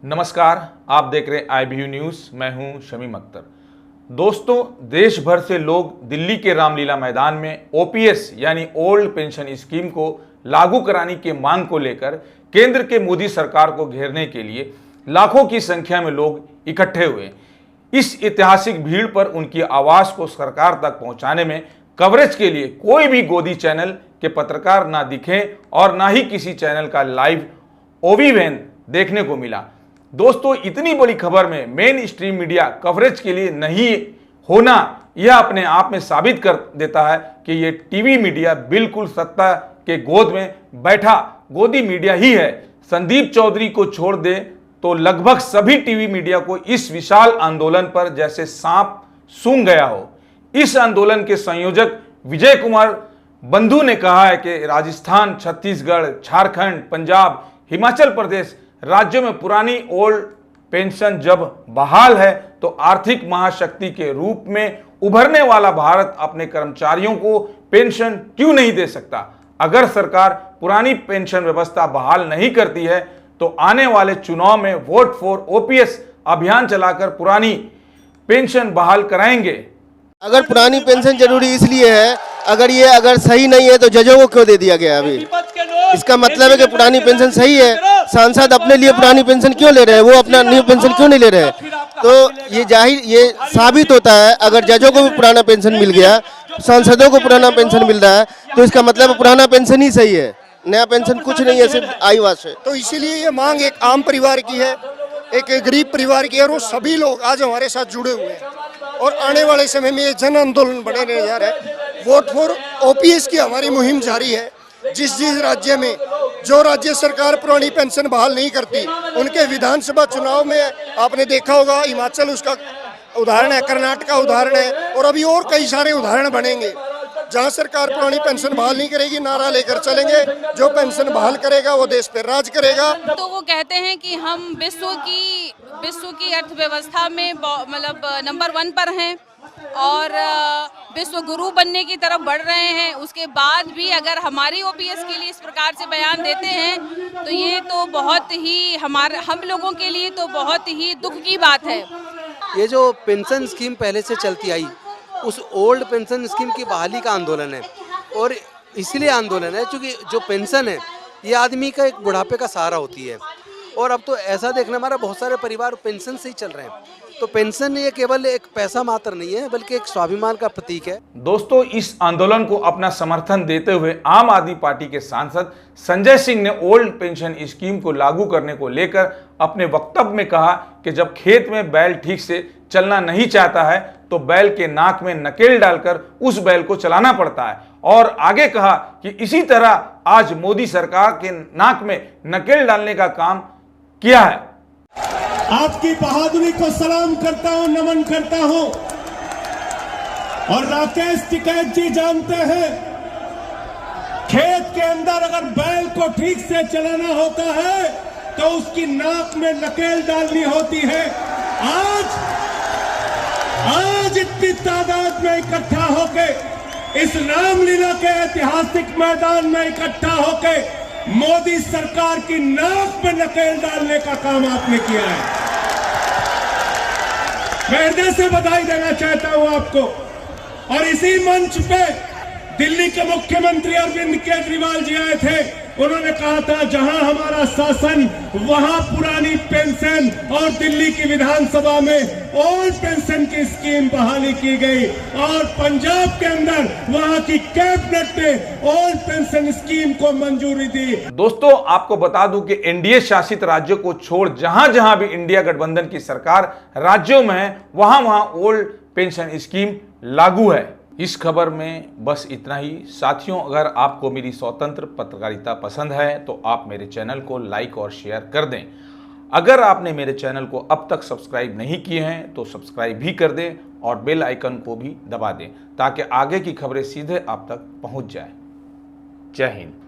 नमस्कार, आप देख रहे हैं IBU न्यूज़। मैं हूं शमीम अख्तर। दोस्तों, देश भर से लोग दिल्ली के रामलीला मैदान में OPS यानी ओल्ड पेंशन स्कीम को लागू कराने की मांग को लेकर केंद्र के मोदी सरकार को घेरने के लिए लाखों की संख्या में लोग इकट्ठे हुए। इस ऐतिहासिक भीड़ पर उनकी आवाज़ को सरकार तक पहुंचाने में कवरेज के लिए कोई भी गोदी चैनल के पत्रकार ना दिखे और ना ही किसी चैनल का लाइव OB वैन देखने को मिला। दोस्तों, इतनी बड़ी खबर में मेन स्ट्रीम मीडिया कवरेज के लिए नहीं होना यह अपने आप में साबित कर देता है कि ये टीवी मीडिया बिल्कुल सत्ता के गोद में बैठा गोदी मीडिया ही है। संदीप चौधरी को छोड़ दे तो लगभग सभी टीवी मीडिया को इस विशाल आंदोलन पर जैसे सांप सूंघ गया हो। इस आंदोलन के संयोजक विजय कुमार बंधु ने कहा है कि राजस्थान, छत्तीसगढ़, झारखंड, पंजाब, हिमाचल प्रदेश राज्यों में पुरानी ओल्ड पेंशन जब बहाल है तो आर्थिक महाशक्ति के रूप में उभरने वाला भारत अपने कर्मचारियों को पेंशन क्यों नहीं दे सकता। अगर सरकार पुरानी पेंशन व्यवस्था बहाल नहीं करती है तो आने वाले चुनाव में वोट फॉर OPS अभियान चलाकर पुरानी पेंशन बहाल कराएंगे। अगर पुरानी पेंशन जरूरी इसलिए है, अगर सही नहीं है तो जजों को क्यों दे दिया गया? अभी इसका मतलब है कि पुरानी पेंशन सही है। सांसद अपने लिए पुरानी पेंशन क्यों ले रहे हैं, वो अपना न्यू पेंशन क्यों नहीं ले रहे हैं? तो ये साबित होता है, अगर जजों को भी पुराना पेंशन मिल गया, सांसदों को पुराना पेंशन मिल रहा है, तो इसका मतलब पुराना पेंशन ही सही है। नया पेंशन कुछ नहीं है, सिर्फ आयुवास है। तो इसीलिए ये मांग एक आम परिवार की है, एक गरीब परिवार की है, और वो सभी लोग आज हमारे साथ जुड़े हुए हैं और आने वाले समय में ये जन आंदोलन बढ़ने जा रहा है। वोट फॉर OPS की हमारी मुहिम जारी है। जिस राज्य में जो राज्य सरकार पुरानी पेंशन बहाल नहीं करती, उनके विधानसभा चुनाव में आपने देखा होगा, हिमाचल उसका उदाहरण है, कर्नाटक का उदाहरण है, और अभी और कई सारे उदाहरण बनेंगे जहां सरकार पुरानी पेंशन बहाल नहीं करेगी। नारा लेकर चलेंगे, जो पेंशन बहाल करेगा वो देश पे राज करेगा। तो वो कहते हैं कि हम विश्व की अर्थव्यवस्था में मतलब नंबर 1 पर हैं और विश्व गुरु बनने की तरफ बढ़ रहे हैं। उसके बाद भी अगर हमारी OPS के लिए इस प्रकार से बयान देते हैं तो ये तो बहुत ही हम लोगों के लिए तो बहुत ही दुख की बात है। ये जो पेंशन स्कीम पहले से चलती आई, उस ओल्ड पेंशन स्कीम की बहाली का आंदोलन है। और इसलिए आंदोलन है क्योंकि जो पेंशन है ये आदमी का एक बुढ़ापे का सहारा होती है। और अब तो ऐसा देखना, हमारा बहुत सारे परिवार पेंशन से ही चल रहे हैं। तो पेंशन ये केवल एक पैसा मात्र नहीं है, बल्कि एक स्वाभिमान का प्रतीक है। दोस्तों, इस आंदोलन को अपना समर्थन देते हुए आम आदमी पार्टी के सांसद संजय सिंह ने ओल्ड पेंशन स्कीम को लागू करने को लेकर अपने वक्तव्य में कहा कि जब खेत में बैल ठीक से चलना नहीं चाहता है तो बैल के नाक में नकेल डालकर उस बैल को चलाना पड़ता है। और आगे कहा कि इसी तरह आज मोदी सरकार के नाक में नकेल डालने का काम किया है। आपकी बहादुरी को सलाम करता हूं, नमन करता हूं। और राकेश टिकैत जी जानते हैं, खेत के अंदर अगर बैल को ठीक से चलाना होता है तो उसकी नाक में नकेल डालनी होती है। आज इतनी तादाद में इकट्ठा होके इस रामलीला के ऐतिहासिक मैदान में इकट्ठा होके मोदी सरकार की नाक में नकेल डालने का काम आपने किया है। मैं हृदय से बधाई देना चाहता हूं आपको। और इसी मंच पे दिल्ली के मुख्यमंत्री अरविंद केजरीवाल जी आए थे। उन्होंने कहा था जहां हमारा शासन वहां पुरानी पेंशन, और दिल्ली की विधानसभा में ओल्ड पेंशन की स्कीम बहाली की गई, और पंजाब के अंदर वहां की कैबिनेट ने ओल्ड पेंशन स्कीम को मंजूरी दी। दोस्तों, आपको बता दूं कि NDA शासित राज्यों को छोड़ जहां जहां भी इंडिया गठबंधन की सरकार राज्यों में है वहां ओल्ड पेंशन स्कीम लागू है। इस खबर में बस इतना ही। साथियों, अगर आपको मेरी स्वतंत्र पत्रकारिता पसंद है तो आप मेरे चैनल को लाइक और शेयर कर दें। अगर आपने मेरे चैनल को अब तक सब्सक्राइब नहीं किए हैं तो सब्सक्राइब भी कर दें और बेल आइकन को भी दबा दें ताकि आगे की खबरें सीधे आप तक पहुंच जाए। जय हिंद।